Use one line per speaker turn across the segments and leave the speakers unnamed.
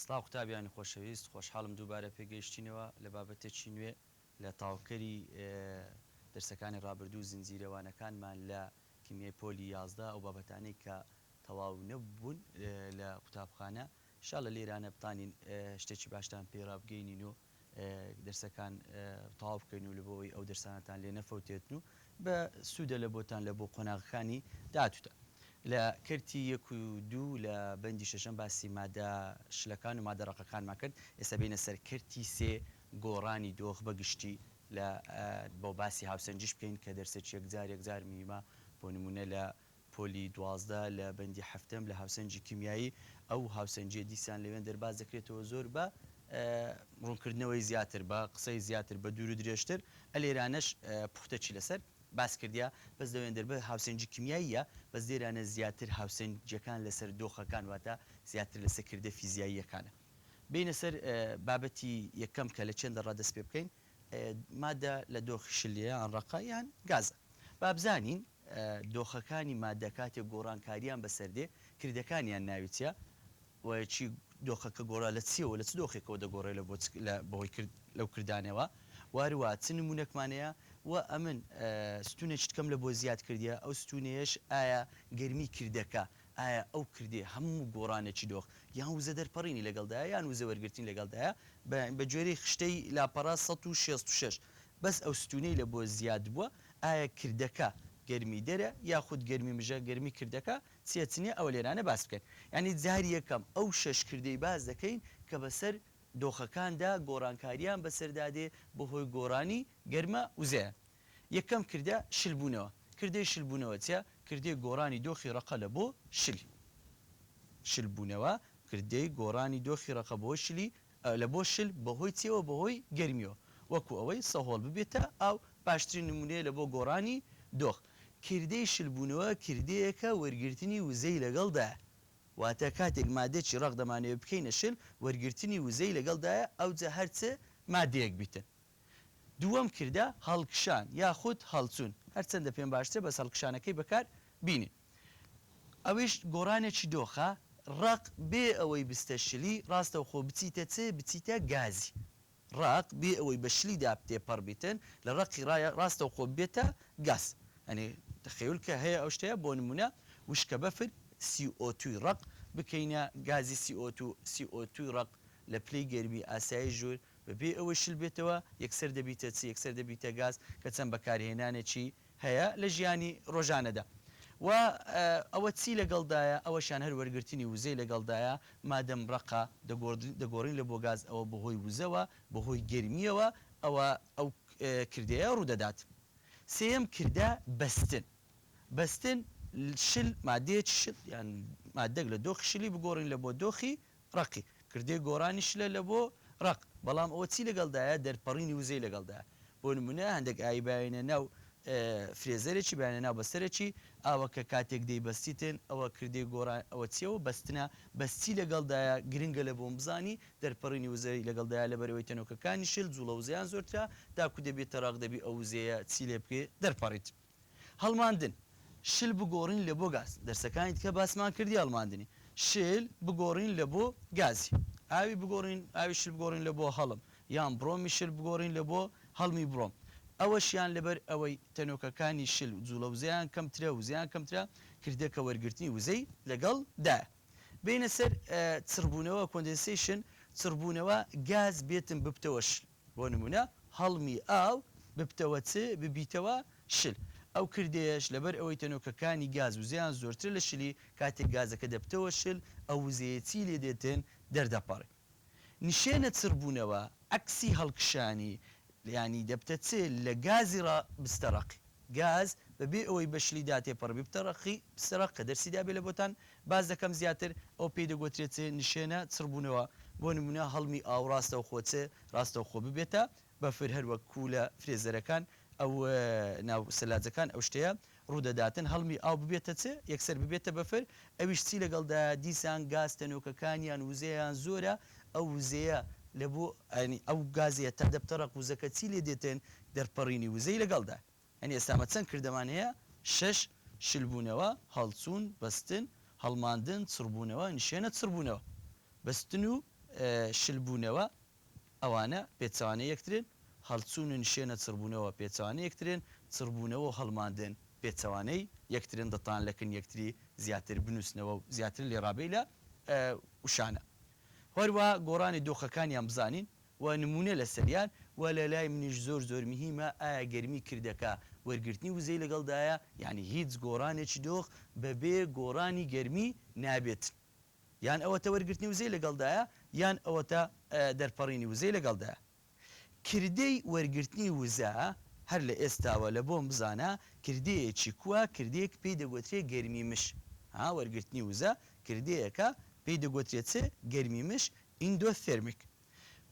سڵاو قوتابیانی خۆشەویست خۆشحاڵم دووبارە پێگەیشتینەوە لە بابەتێکی نوێ لە تاوکەری دەرسەکانی ڕابردوو زنجیرەوانەکانمان لە کیمیای پۆلی 11 ئەو بابەتانەی کە تەواو نەبوون لە قوتابخانە ئینشاڵڵا لێرانە بتانین شتێکی باشتان پێڕابگەینین و دەرسەکان تەواو بکەین و لەبەوەی ئەو دەرسانتان لێ نەفەوتێتن و بە سوودە لە بۆتان لە بۆ قۆناغەکانی داهاتووتە. لە کەرتی 1 و 2 لە بەندی شەشەم باسی مادە شلەکان و مادە ڕقەکانمان کرد. ئێستا بینە سەر کەرتی 3 گۆڕانی دۆخ بەگشتی لە بۆ باسی هاوسەنجیش بکەین کە دەرسێکی یەکجار میمە بۆ نمونە لە پۆلی 12 لە بەندی هەفتەم لە هاوسەنجی کیمیایی ئەو هاوسەنجیە دیسان لەوێن دەرباز دەکرێتەوە زۆر بە ڕوونکردنەوەی زیاتر بە قسەی زیاتر بە دوور و درێژتر ئەلێرانەش پوختەچی لەسەر باس کردیا بەس دەوێن دەربە هاوسەنجی کیمیاییە بەس دێرانە زیاتر هاوسەنجەکان لەسەر دۆخەکان واتە زیاتر لەسەر کردە فیزیاییەکانە. بینە سەر بابەتی یەکەم کە لە چێندە ڕادەست پێ بکەین مادە لە دۆخی شلیە ئەن ڕقا یان گازە. بابزانین دۆخەکانی مادە کاتێک گۆڕانکاریان بەسەردێ کردەکانیان ناوی چیە وچی دۆخەکە گۆڕا لە چیەوە لە چ دۆخێکەوە دەگۆڕێ لە بۆی لەو کردانەوە وارووا چ نمونونەکمانەیە و ئەمن ستونێک کەم لە بۆ زیاد کردیە ئەو ستونەیەش ئایا گەرمی کردەکە ئایا ئەو کردێ هەموو گۆڕانێکی دۆخ یان وزە دەرپەڕینی لەگەڵدایە یان وزە وەرگرتین لەگەڵدایە بە جۆرەی خشتەی لاپەڕا 166 بەس ئەو ستونەی لە بۆ زیاد بووە ئایا کردەکە گەرمی دەرە یاخود گەرمی مژە گەرمی کردەکە چێتنێ ئەو لێرانە باس بکەن ینی جاری یەکەم ئەو شەش کردەی باز دەکەین کە بەسەر دۆخەکاندا گۆڕانکاریان بەسەردادێ بەهۆی گۆڕانی گەرمە وزەیە. یەکەم کردە شلبوونەوە کردەی شلبوونەوە چە کردەی گۆڕانی دۆخی ڕقە لە بۆ شلبوونەوە کردەی گۆڕانی دۆخی ڕقە بۆ شلی لە بۆ شل بەهۆی چێوە بەهۆی گەرمیەوە وەکو ئەوەی سەهۆڵ ببێتە ئاو باشترین نمونەیە لە بۆ گۆڕانی دۆخ. کردەی شلبوونەوە کردەیەکە وەرگرتنی وزەی لەگەڵدایە واتە کاتێک مادێکی ڕق دەمانەوە بکەینە شل وەرگرتنی وزەی لەگەڵدایە ئەو جە هەرچە مادەیەک بیتن. دووەم کردە هەڵکشان یاخود هەڵچوون هەرچەندە پێم باشترە بەس هەڵکشانەکەی بەکار بینین. ئەویش گۆڕانێکی دۆخە ڕق بێ ئەوەی بستە شلی ڕاستە خۆ بچیتە چ بچیتە گازی ڕق بێ ئەوەی بە شلیدا تێپەڕ بیتن لە ڕقی ڕاستە خۆ بێتە گاز ئەنێ تخیل کە هەیە ئەو شتەیە بۆ نمونە وشکە بەفر CO2 ڕق بکەینە گازی CO2 ڕق لە پلەی گەرمی ئاسایی ژوور بەبێ ئەوە شل بێتەوە یەکسەر دەبیتە چی یەکسەر دەبیتە گاز کە چەند بەکارهێنانێکی هەیە لە ژیانی ڕۆژانەدا و ئەوە چی لەگەڵدایە ئەوەشان هەر وەرگرتنی وزەی لەگەڵدایە مادەم ڕقا دەگۆڕین لە بۆ گاز ئەوە بەهۆی وزەوە بەهۆی گەرمیەوە ئەوە ئەو کردەیە ڕوودەدات. سێم کردە بەستن شل مادەیەکی شل یان مادەک لە دۆخی شلی بگۆڕین لە بۆ دۆخی ڕقی کردەی گۆڕانی شلە لە بۆ ڕق بەڵام ئەوە چی لەگەڵدایە دەرپەڕینی وزەی لەگەڵدایە بۆ نمونە هەندێک ئای باوێنە ناو فرێزەرێکی بەیانە ناو بەسەرێکی ئاوە کە کاتێک دەی بەستیتن ئەوە کردەی گۆڕان ئەوە چیەوە بەستنە بەستی لەگەڵدایە گرنگە لە بۆم بزانی دەرپەڕینی وزەی لەگەڵدایە لە بەرەوەی تەنۆکەکانی شل جوڵە وزەیان زۆرترا داکو دەبێت تەراق دەبی ئەو وزەیە چی لێ بکێ دەرپەڕیت. هەڵماندن شل بگۆڕین لە بۆ گاز دەرسەکانی کە باسمان کردی هەڵماندنی شل بگۆڕین لە بۆ گازی ئاوی بگۆڕین ئاوی شل بگۆڕین لە بۆ هەڵم یان بڕۆمی شل بگۆڕین لە بۆ هەڵمی بڕۆم ئەوەشیان لەبەر ئەوەی تەنۆکەکانی شل جوڵە وزەیان کەمترە وزیان کەمترە کردەکە وەرگرتنی وزەی لەگەڵدایە. بینە سەر چربوونەوە کۆندنسیشن چربوونەوە گاز بێتن ببتەوە شل بۆ نمونە هەڵمی ئاو ببتەوە چ ببیتەوە شل ئەو کردەیەش لەبەر ئەوەی تەنۆکەکانی گاز وزیان زۆرتر لە شلی کاتێک گازەکە دەبتەوە شل ئەو وزەیەتی لێ دێتن دەردەپەڕێ. نیشێنە چربوونەوە ئەکسی هەڵکشانی ینی دەبتە چ لە گازی ڕ بستەڕقی گاز بەبێ ئەوەی بەشلی داتێپەڕ بتەڕقی بستەڕق کە دەرسیدا بێ لە بۆتان باز دەکەم زیاتر ئەو پێی دەگوترێت نیشێنە چربوونەوە بۆ نمونە هەڵمی ئاو ڕاستە خۆچێ ڕاستە خۆ ببێتە بەفر هەروەک کوولە فرێزەرەکان ئەو ناو سەلاجەکان ئەو شتەیە ڕوودەداتن هەڵمی ئاو ببێتە چ یەکسەر ببێتە بەفر ئەویش چی لەگەڵدا دیسان گاز تەنۆکەکانیان وزەیان زۆرە ئەو وزەیە لە بۆ ئەو گازیە تا دەبتەڕق وزەکە چی لێ دێتن دەرپەڕینی وزەی لەگەڵدا ئەنی ئێستامە چەند کردەمان هەیە 6 شلبوونەوە هەڵچوون بەستن هەڵماندن چربوونەوە نیشێنە چربوونەوە بەستن و شلبوونەوە ئەوانە پێچوانە یەکترن هەڵچوون نشێنە چربوونەوە پێچوانە یەکترن چربوونەوە و هەڵماندن پێچەوانەی یەکترن دەتان لەکن یەکتری زیاتر بنووسنەوە و زیاتر لێڕابەی لە وشانە هەروە گۆڕانی دۆخەکانیان بزانین و نمونە لە سەریان و لە لای منیش زۆر میهمە ئایا گەرمی کردەکە وەرگرتنی وزەی لەگەڵدایە یعنی هیچ گۆڕانێکی دۆخ بەبێ گۆڕانی گەرمی نابێت یان ئەوەتە وەرگرتنی وزەی لەگەڵدایە یان ئەوەتە دەرپەڕینی وزەی لەگەڵدایە کردەی وەرگرتنی وزە هەر لە ئێستاوە لە بۆم بزانە کردەیەکی کووە کردەیەک پێی دەگوترێت گەرمی مش وەرگرتنی وزە کردەیەکە پێی دەگوترێت چ گەرمی مش ئیندۆثێرمیک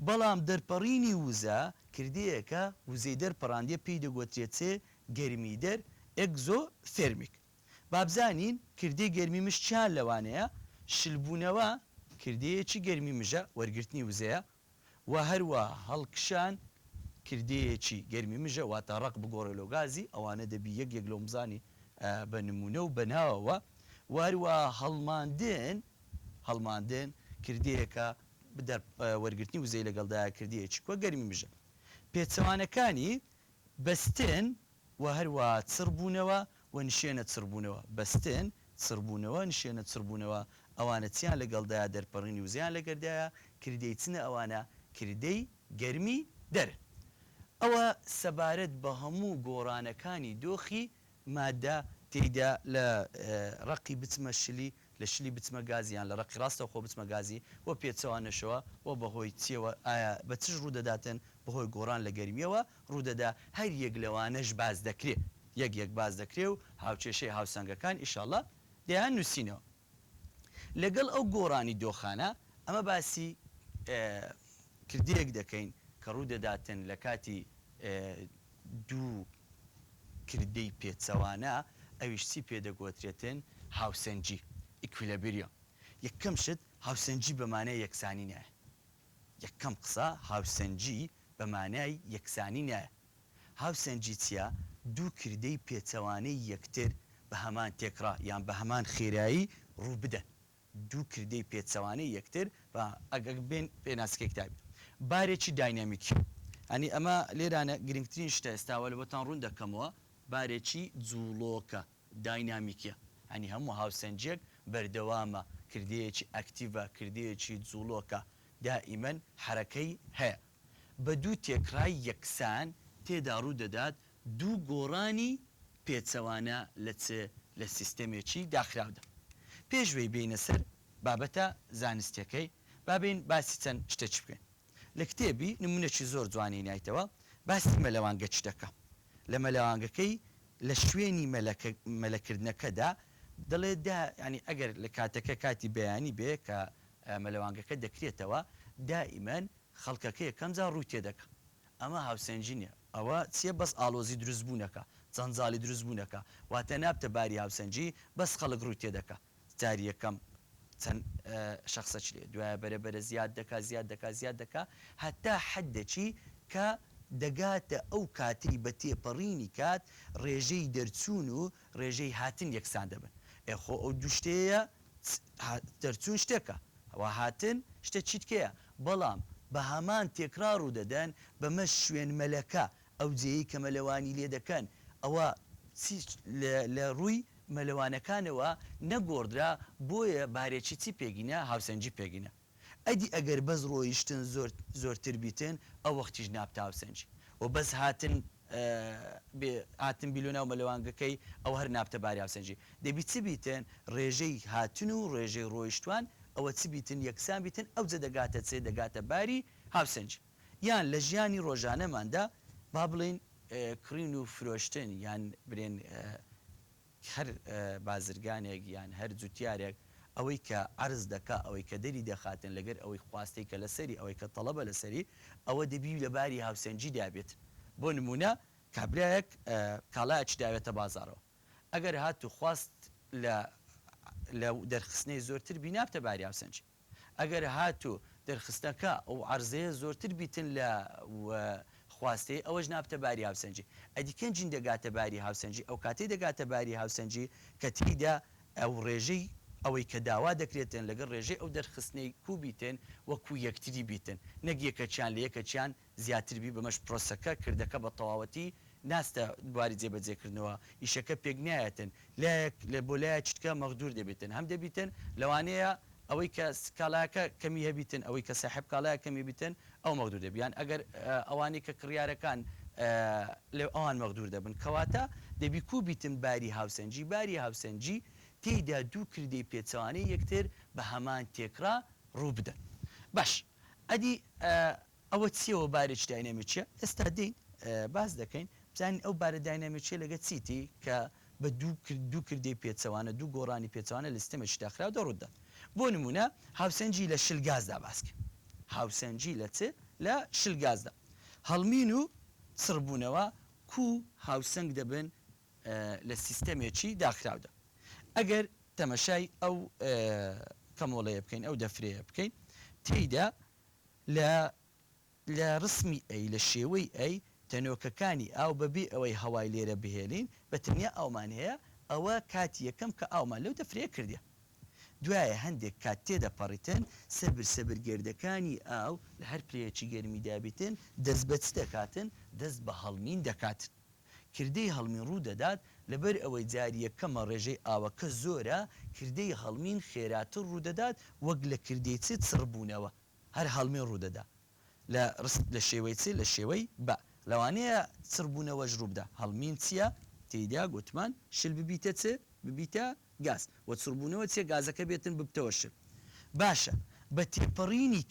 بەڵام دەرپەڕینی وزە کردەیەکە وزەی دەرپەڕاندیە پێی دەگوترێت چ گەرمی دەر ئەگزۆثێرمیک بابزانین کردەی گەرمی مش چیان لەوانەیە شلبوونەوە کردەیەکی گەرمی مژە وەرگرتنی وزەیە و هەروە هەڵکشان کردەیەکی گەرمی مژە واتە ڕق بگۆڕێلۆ گازی ئەوانە دەبی یەک لۆ مزانی بە نمونە و بەناوەوە واروە هەڵماندن کردەیەکە وەرگرتنی وزەی لەگەڵدایە کردەیەکی کووە گەرمی مژە پێچەوانەکانی بەستن و هەروە چربوونەوە و نشێنە چربوونەوە بەستن چربوونەوە نشێنە چربوونەوە ئەوانە چیان لەگەڵدایە دەرپەڕینی وزیان لەگەردایە کردەی چنە ئەوانە کردەی گەرمی دەر ئەوە سەبارەت بە هەموو گۆڕانەکانی دۆخی مادە تێیدا لە ڕقی بچمە شلی لە شلی بچمە گازیان لە ڕقی ڕاستە خۆ بچمە گازی و پێچەوانەشەوە و بەهۆی چیەوە ئایا بە چش ڕوودەداتن بەهۆی گۆڕان لە گەرمیەوە ڕوودەدا هەر یەک لەوانەش باز دەکرێت یەک باز دەکرێت و هاوچێشەی هاوسەنگەکان ئیشاڵڵا دەیان نووسینەوە لەگەڵ ئەو گۆڕانی دۆخانە ئەمە باسی کردەیەک دەکەین کە ڕوودەداتن لە کاتی دوو کردەی پێچەوانە ئەویش چی پێدەگوترێتن هاوسەنجی ئیکویلەبریۆ یەکەم شت هاوسەنجی بەمانای یەکسانی نایە یەکەم قسە هاوسەنجی بەمانای یەکسانی نایە هاوسەنجی چیە دوو کردەی پێچەوانەی یەکتر بە هەمان تێکرا یان بە هەمان خێرایی ڕوو بدەن دوو کردەی پێچەوانەی یەکتر بە ئەگەر بێن پێناسکەی کتابی بارێکی داینامیکی ئەنی ئەمە لێرانە گرنگترین شتە ئێستاوە لە بۆتان ڕوون دەکەمەوە بارێکی جوڵۆکە داینامیکیە ئەنی هەموو هاوسەنجێک بەردەوامە کردەیەکی ئەکتیڤە کردەیەکی جوڵۆکە دائیمەن حرەکەی هەیە بە دوو تێکرای یەکسان تێدا ڕوو دەدات دوو گۆڕانی پێچەوانە لە سیستەمێکی داخراودا پێشوەی بینە سەر بابەتە زانستیەکەی بابین باسی چەند شتێک بکەین لە کتێبی نمونەی زۆر جوانی نایتەوە باسی مەلەوانگە چ دەکە لە مەلەوانگەکەی لە شوێنی مەلەکردنەکەدا دەڵێت ینی ئەگەر لە کاتەکە کاتی بەیانی بێ کە مەلەوانگەکە دەکرێتەوە دائیمەن خەڵکەکە یەکەم جا ڕووی تێدەکە ئەمە هاوسەنجی نیە ئەوە چیە بەس ئالۆزی دروستبوونەکە جەنجاڵی دروستبوونەکە واتە نابتە باری هاوسەنجی بەس خەڵک ڕووی تێدەکە جاری یەکەم چەند شخصەچ لێ دوایە بەرەبەرە زیاد دەکا هەتا حەدێکی کە دەگاتە ئەو کاتی بە تێپەڕینی کات ڕێژەی دەرچوون و ڕێژەی هاتن یەکسان دەبن ئەخۆ ئەو دوشتەیە دەرچوون شتێکە ئەوە هاتن شتە چیتکەیە بەڵام بە هەمان تێکرار و دەدەن بەمە شوێن مەلەکە ئەو جێی کە مەلەوانی لێ دەکەن ئەوە لە ڕووی مەلەوانەکانەوە نەگۆڕدرا بۆیە بارێکی چی پێگینە هاوسەنجی پێگینە ئەدی ئەگەر بەس ڕۆیشتن زۆرتر بیتن ئەو وەختیش نابتە هاوسەنجی و بەس هاتن بیلۆنا و مەلەوانگەکەی ئەو هەر نابتە باری هاوسەنجی دەبی چی بیتن ڕێژەی هاتن و ڕێژەی ڕۆیشتوان ئەوە چی بیتن یەکسان بیتن ئەو جە دەگاتە چێ دەگاتە باری هاوسەنجی یان لە ژیانی ڕۆژانەماندا با بڵین کڕین و فرۆشتن یان برێن هەر بازرگانێک یان هەر جوتیارێک ئەوەی کە عرز دەکا ئەوەی کە دەری دەخاتن لەگەر ئەوەی خواستەی کە لەسەری ئەوەی کە تەڵەبە لەسەری ئەوە دەبی لە باری هاوسەنجی دابێت بۆ نمونە کابراایەک کاڵایەکی داوێتە بازارەوە ئەگەر هاتو خواست لە دەرخستنەی زۆرتر بینابتە باری هاوسەنجی ئەگەر هاتو دەرخستەکە ئەو عرزەیە زۆرتر بیتن لە خواستەی ئەوەش نابتە باری هاوسەنجی ئەدیکەنجین دەگاتە باری هاوسەنجی ئەو کاتەی دەگاتە باری هاوسەنجی کە تێیدا ئەو ڕێژەی ئەوەی کە داوا دەکرێتن لەگەڵ ڕێژەی ئەو دەرخستنەی کوو بیتن وەکو یەکتری بیتن نەک یەکەچیان لە یەکەچیان زیاتر بی بەمەش پرۆسەکە کردەکە بە تەواوەتی ناستە دواری جێبەجێکردنەوە ئیشەکە پێک نایەتن لە بۆ لای چتکە مەغدور دەبێتن هەم دەبیتن لەوانەیە ئەوەی کە سکالاکە کەمی هەبیتن ئەوەی کە ساحب کاڵایە کەمی بیتن ئەو مەغدور دەبیان ئەگەر ئەوانی کە کڕیارەکان لێ ئەوان مەغدور دەبن کەواتە دەبی کوو بیتن باری هاوسەنجی تێیدا دوو کردەی پێچەوانەی یەکتر بە هەمان تێکرا ڕوو بدەن باش ئەدی ئەوە چیەوە بارێک داینەمیچە ئێستا دێین باز دەکەین بزانین ئەو بارە داینەمیچە لەگە چیتی کە بە دوو کردەی پێچەوانە دوو گۆڕانی پێچەوانە لە سیستەمێکی داخراوە دەڕوودا بۆ نمونە هاوسەنجی لە شلگازدا باسکە هاوسەنجی لە چ لە شلگازدا هەڵمین و چڕبوونەوە کوو هاوسەنگ دەبن لە سیستەمێکی داخراودا ئەگەر تەمەشای ئەو کەمۆڵەیە بکەین ئەو دەفرەیە بکەین تێیدا لە ڕسمی ئەی لە شێوەی ئەی تەنۆکەکانی ئاو بەبێ ئەوەی هەوای لێرە بهێنین بە تەنیا ئەومان هەیە ئەوە کاتی یەکەم کە ئاومان لەو دەفرەیە کردی دوایە هەندێک کات تێدەپەڕیتن سەبرگێردەکانی ئاو لە هەر پلەیەکی گەرمی دابێتن دەست بە چ دەکاتن دەست بە هەڵمین دەکاتن کردەی هەڵمین ڕوو دەدات لەبەر ئەوەی جاریەکەمە ڕێژەی ئاوەکە زۆرە کردەی هەڵمین خێراتر ڕوو دەدات وەک لە کردەی چ چڕبوونەوە هەر هەڵمین ڕوو دەدا لە شێوەی چ لە شێوەی بە لەوانەیە چڕبوونەوەش ڕوو بدە هەڵمین چییە تێیدا گوتمان شل ببیتە چ ببیتە گاز وە چڕبوونەوە چێ گازەکە بێتن ببتەوە شل باشە بە تێپەڕینی